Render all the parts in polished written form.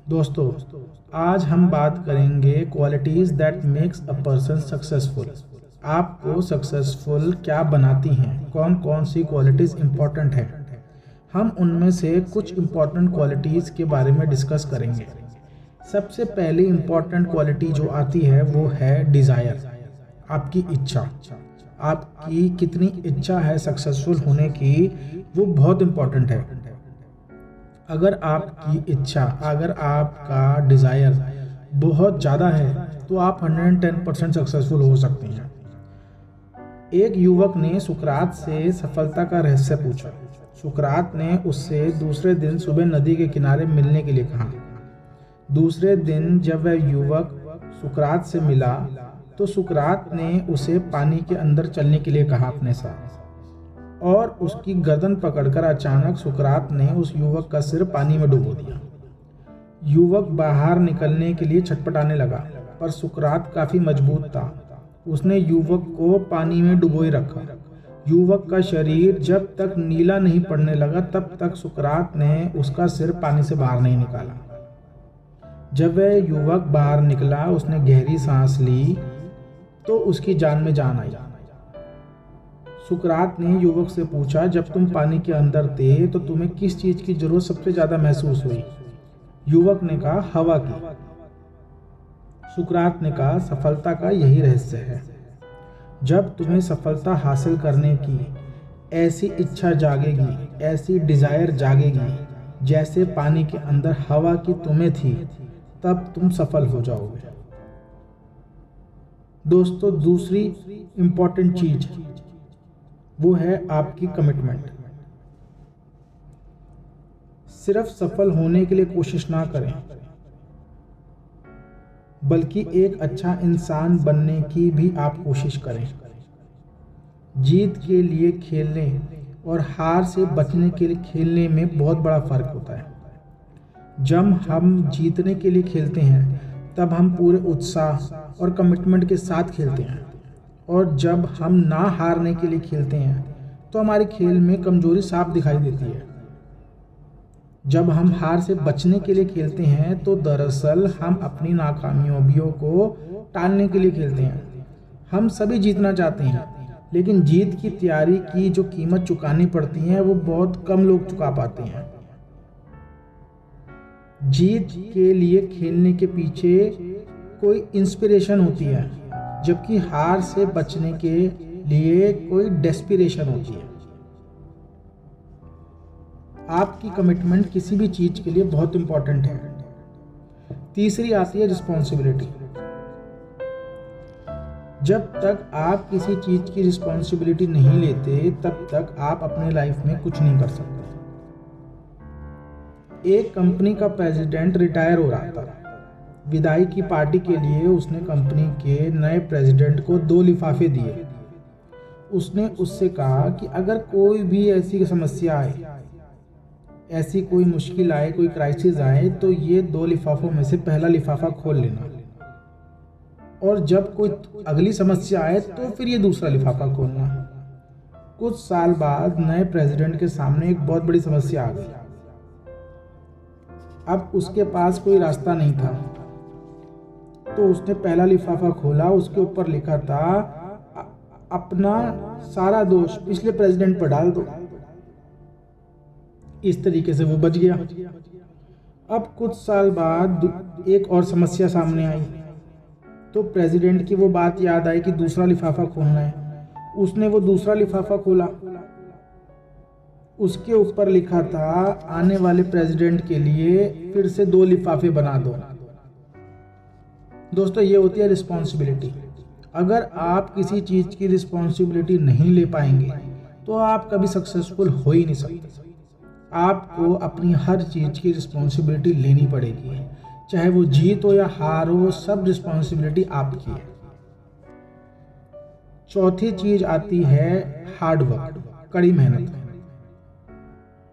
दोस्तों, आज हम बात करेंगे qualities that makes a person successful. आपको सक्सेसफुल क्या बनाती हैं? कौन कौन सी क्वालिटीज़ इम्पॉर्टेंट हैं? हम उनमें से कुछ इम्पॉर्टेंट क्वालिटीज़ के बारे में डिस्कस करेंगे। सबसे पहली इम्पॉर्टेंट क्वालिटी जो आती है वो है डिज़ायर, आपकी इच्छा। आपकी कितनी इच्छा है सक्सेसफुल होने की, वो बहुत इम्पॉर्टेंट है। अगर आपकी इच्छा, अगर आपका डिज़ायर बहुत ज़्यादा है तो आप 110% सक्सेसफुल हो सकते हैं। एक युवक ने सुकरात से सफलता का रहस्य पूछा। सुकरात ने उससे दूसरे दिन सुबह नदी के किनारे मिलने के लिए कहा। दूसरे दिन जब वह युवक सुकरात से मिला तो सुकरात ने उसे पानी के अंदर चलने के लिए कहा अपने साथ, और उसकी गर्दन पकड़कर अचानक सुकरात ने उस युवक का सिर पानी में डुबो दिया। युवक बाहर निकलने के लिए छटपटाने लगा, पर सुकरात काफी मजबूत था। उसने युवक को पानी में डुबोए रखा। युवक का शरीर जब तक नीला नहीं पड़ने लगा तब तक सुकरात ने उसका सिर पानी से बाहर नहीं निकाला। जब वह युवक बाहर निकला, उसने गहरी सांस ली तो उसकी जान में जान आई। सुकरात ने युवक से पूछा, जब तुम पानी के अंदर थे तो तुम्हें किस चीज की जरूरत सबसे ज्यादा महसूस हुई? युवक ने कहा, हवा की। सुकरात ने कहा, सफलता का यही रहस्य है। जब तुम्हें सफलता हासिल करने की ऐसी इच्छा जागेगी, ऐसी डिजायर जागेगी जैसे पानी के अंदर हवा की तुम्हें थी, तब तुम सफल हो जाओगे। दोस्तों, दूसरी इंपॉर्टेंट चीज वो है आपकी कमिटमेंट। सिर्फ सफल होने के लिए कोशिश ना करें, बल्कि एक अच्छा इंसान बनने की भी आप कोशिश करें। जीत के लिए खेलने और हार से बचने के लिए खेलने में बहुत बड़ा फर्क होता है। जब हम जीतने के लिए खेलते हैं तब हम पूरे उत्साह और कमिटमेंट के साथ खेलते हैं, और जब हम ना हारने के लिए खेलते हैं तो हमारे खेल में कमजोरी साफ दिखाई देती है। जब हम हार से बचने के लिए खेलते हैं तो दरअसल हम अपनी नाकामयाबियों को टालने के लिए खेलते हैं। हम सभी जीतना चाहते हैं, लेकिन जीत की तैयारी की जो कीमत चुकानी पड़ती है वो बहुत कम लोग चुका पाते हैं। जीत के लिए खेलने के पीछे कोई इंस्पिरेशन होती है, जबकि हार से बचने के लिए कोई डेस्पिरेशन होती है। आपकी कमिटमेंट किसी भी चीज के लिए बहुत इंपॉर्टेंट है। तीसरी आती है रिस्पॉन्सिबिलिटी। जब तक आप किसी चीज की रिस्पॉन्सिबिलिटी नहीं लेते तब तक आप अपने लाइफ में कुछ नहीं कर सकते। एक कंपनी का प्रेसिडेंट रिटायर हो रहा था। विदाई की पार्टी के लिए उसने कंपनी के नए प्रेसिडेंट को 2 लिफाफे दिए। उसने उससे कहा कि अगर कोई भी ऐसी समस्या आए, ऐसी कोई मुश्किल आए, कोई क्राइसिस आए, तो ये 2 लिफाफों में से पहला लिफाफा खोल लेना, और जब कोई अगली समस्या आए तो फिर ये दूसरा लिफाफा खोलना। कुछ साल बाद नए प्रेसिडेंट के सामने एक बहुत बड़ी समस्या आ गई। अब उसके पास कोई रास्ता नहीं था, तो उसने पहला लिफाफा खोला। उसके ऊपर लिखा था, अपना सारा दोष पिछले प्रेसिडेंट पर डाल दो। इस तरीके से वो बच गया। अब कुछ साल बाद एक और समस्या सामने आई, तो प्रेसिडेंट की वो बात याद आई कि दूसरा लिफाफा खोलना है। उसने वो दूसरा लिफाफा खोला। उसके ऊपर लिखा था, आने वाले प्रेसिडेंट के लिए फिर से 2 लिफाफे बना दो। दोस्तों, ये होती है रिस्पॉन्सिबिलिटी। अगर आप किसी चीज की रिस्पॉन्सिबिलिटी नहीं ले पाएंगे तो आप कभी सक्सेसफुल हो ही नहीं सकते। आपको अपनी हर चीज की रिस्पॉन्सिबिलिटी लेनी पड़ेगी, चाहे वो जीत हो या हार हो, सब रिस्पॉन्सिबिलिटी आपकी है। चौथी चीज आती है हार्ड वर्क, कड़ी मेहनत।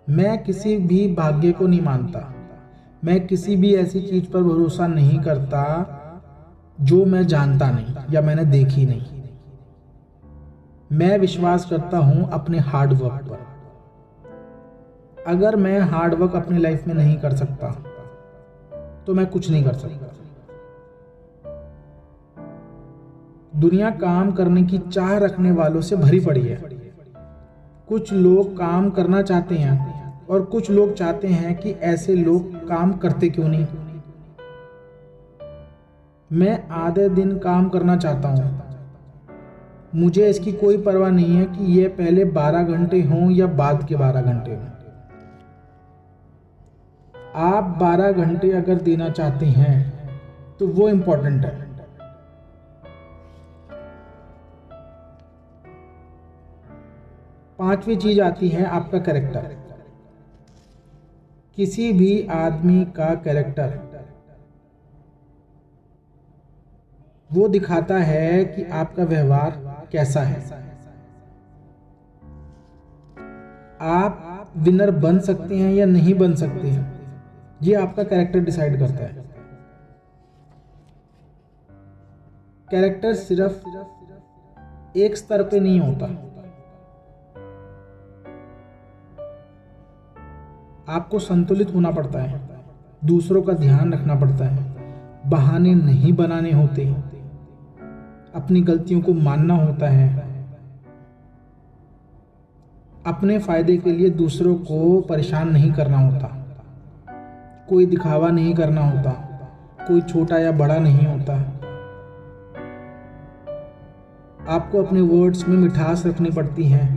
मैं किसी भी भाग्य को नहीं मानता। मैं किसी भी ऐसी चीज पर भरोसा नहीं करता जो मैं जानता नहीं या मैंने देखी नहीं। मैं विश्वास करता हूं अपने हार्ड वर्क पर। अगर मैं हार्ड वर्क अपनी लाइफ में नहीं कर सकता तो मैं कुछ नहीं कर सकता। दुनिया काम करने की चाह रखने वालों से भरी पड़ी है। कुछ लोग काम करना चाहते हैं और कुछ लोग चाहते हैं कि ऐसे लोग काम करते क्यों नहीं। मैं आधे दिन काम करना चाहता हूं। मुझे इसकी कोई परवाह नहीं है कि ये पहले 12 घंटे हों या बाद के 12 घंटे हों। आप 12 घंटे अगर देना चाहते हैं तो वो इंपॉर्टेंट है। पांचवी चीज आती है आपका कैरेक्टर। किसी भी आदमी का कैरेक्टर वो दिखाता है कि आपका व्यवहार कैसा है। आप विनर बन सकते हैं या नहीं बन सकते हैं, ये आपका कैरेक्टर डिसाइड करता है। कैरेक्टर सिर्फ एक स्तर पे नहीं होता। आपको संतुलित होना पड़ता है, दूसरों का ध्यान रखना पड़ता है, बहाने नहीं बनाने होते, अपनी गलतियों को मानना होता है, अपने फायदे के लिए दूसरों को परेशान नहीं करना होता, कोई दिखावा नहीं करना होता, कोई छोटा या बड़ा नहीं होता। आपको अपने वर्ड्स में मिठास रखनी पड़ती है।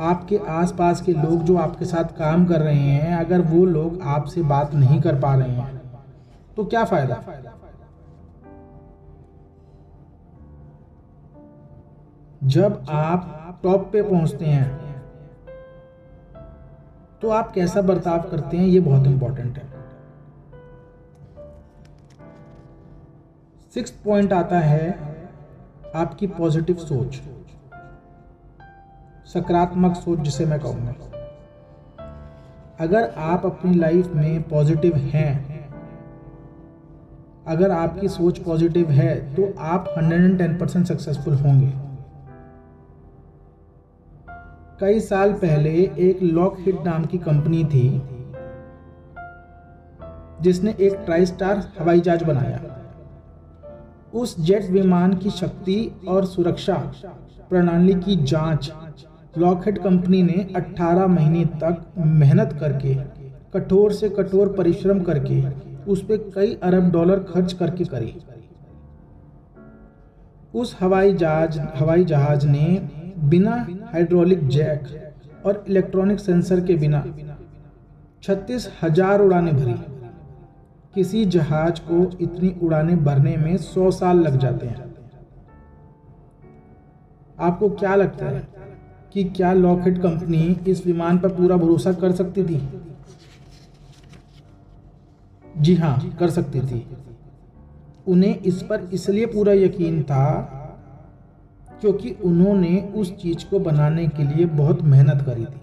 आपके आसपास के लोग जो आपके साथ काम कर रहे हैं, अगर वो लोग आपसे बात नहीं कर पा रहे हैं तो क्या फायदा। जब आप टॉप पे पहुंचते हैं तो आप कैसा बर्ताव करते हैं, ये बहुत इंपॉर्टेंट है। 6th पॉइंट आता है आपकी पॉजिटिव सोच, सकारात्मक सोच जिसे मैं कहूँगा। अगर आप अपनी लाइफ में पॉजिटिव हैं, अगर आपकी सोच पॉजिटिव है तो आप 110% सक्सेसफुल होंगे। कई साल पहले एक लॉकहीड नाम की कंपनी थी जिसने एक ट्राई स्टार हवाई जहाज बनाया। उस जेट विमान की शक्ति और सुरक्षा प्रणाली की जांच लॉकहीड कंपनी ने 18 महीने तक मेहनत करके, कठोर से कठोर परिश्रम करके, उस पे कई अरब डॉलर खर्च करके करी। उस हवाई जहाज ने बिना हाइड्रोलिक जैक और इलेक्ट्रॉनिक सेंसर के बिना 36,000 उड़ानें भरी। किसी जहाज को इतनी उड़ानें भरने में 100 साल लग जाते हैं। आपको क्या लगता है कि क्या लॉकहीड कंपनी इस विमान पर पूरा भरोसा कर सकती थी? जी हाँ, कर सकती थी। उन्हें इस पर इसलिए पूरा यकीन था क्योंकि उन्होंने उस चीज को बनाने के लिए बहुत मेहनत करी थी।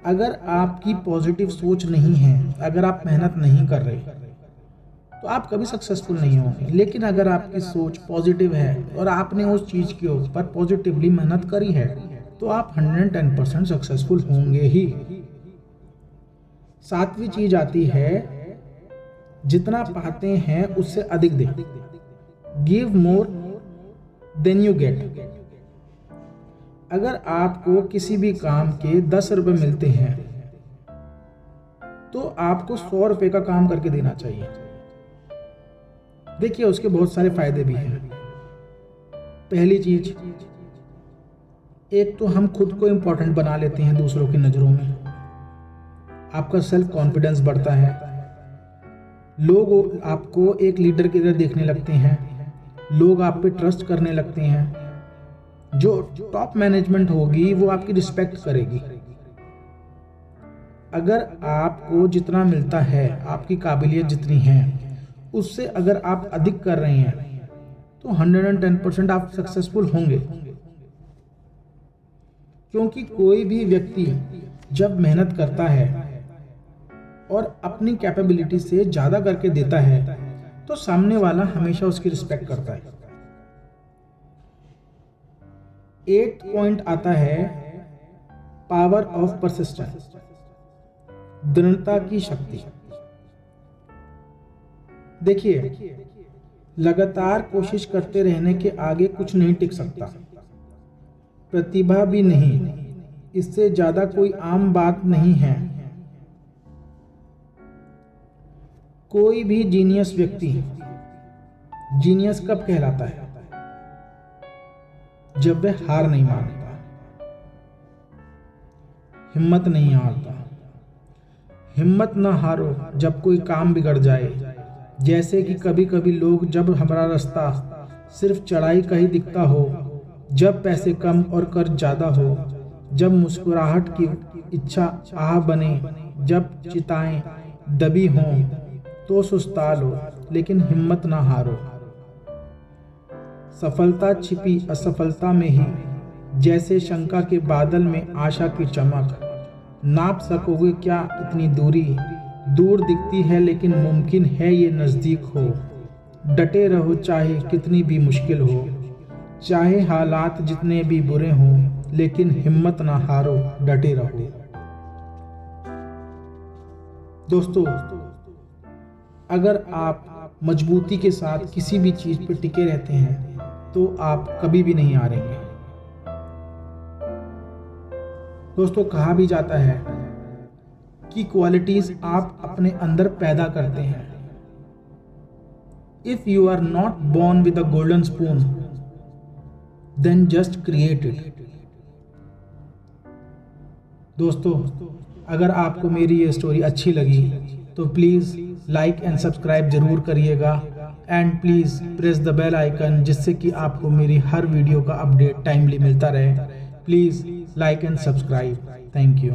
अगर आपकी पॉजिटिव सोच नहीं है, अगर आप मेहनत नहीं कर रहे तो आप कभी सक्सेसफुल नहीं होंगे। लेकिन अगर आपकी सोच पॉजिटिव है और आपने उस चीज के ऊपर पॉजिटिवली मेहनत करी है तो आप 110% सक्सेसफुल होंगे ही। 7वीं चीज आती है जितना पाते हैं उससे अधिक दें। Give more than you get. अगर आपको किसी भी काम के 10 रुपए मिलते हैं तो आपको 100 रुपए का काम करके देना चाहिए। देखिए, उसके बहुत सारे फायदे भी हैं। पहली चीज, एक तो हम खुद को इंपॉर्टेंट बना लेते हैं दूसरों की नजरों में। आपका सेल्फ कॉन्फिडेंस बढ़ता है, लोग आपको एक लीडर की तरह देखने लगते हैं, लोग आप पे ट्रस्ट करने लगते हैं। जो टॉप मैनेजमेंट होगी वो आपकी रिस्पेक्ट करेगी। अगर आपको जितना मिलता है, आपकी काबिलियत जितनी है, उससे अगर आप अधिक कर रहे हैं तो 110% आप सक्सेसफुल होंगे। क्योंकि कोई भी व्यक्ति जब मेहनत करता है और अपनी कैपेबिलिटी से ज्यादा करके देता है तो सामने वाला हमेशा उसकी रिस्पेक्ट करता है। 8th पॉइंट आता है पावर ऑफ परसिस्टेंस, दृढ़ता की शक्ति। देखिए, लगातार कोशिश करते रहने के आगे कुछ नहीं टिक सकता, प्रतिभा भी नहीं, इससे ज्यादा कोई आम बात नहीं है। कोई भी जीनियस व्यक्ति जीनियस कब कहलाता है? जब वह हार नहीं मानता, हिम्मत नहीं हारता। हिम्मत ना हारो जब कोई काम बिगड़ जाए। जैसे कि कभी कभी लोग, जब हमारा रास्ता सिर्फ चढ़ाई का ही दिखता हो, जब पैसे कम और कर्ज ज्यादा हो, जब मुस्कुराहट की इच्छा आह बने, जब चिताएं दबी हों, तो सुस्ता लो, लेकिन हिम्मत ना हारो। सफलता छिपी असफलता में ही, जैसे शंका के बादल में आशा की चमक। नाप सकोगे क्या इतनी दूरी? दूर दिखती है लेकिन मुमकिन है ये नजदीक हो। डटे रहो चाहे कितनी भी मुश्किल हो, चाहे हालात जितने भी बुरे हों, लेकिन हिम्मत ना हारो, डटे रहो। दोस्तों, अगर आप मजबूती के साथ किसी भी चीज पर टिके रहते हैं तो आप कभी भी नहीं हारेंगे। दोस्तों, कहा भी जाता है कि क्वालिटीज आप अपने अंदर पैदा करते हैं। If you are not born with a golden spoon, then just create it. दोस्तों, अगर आपको मेरी ये स्टोरी अच्छी लगी तो प्लीज लाइक एंड सब्सक्राइब जरूर करिएगा, and please press the bell icon, जिससे कि आपको मेरी हर वीडियो का अपडेट टाइमली मिलता रहे। Please like and subscribe. Thank you.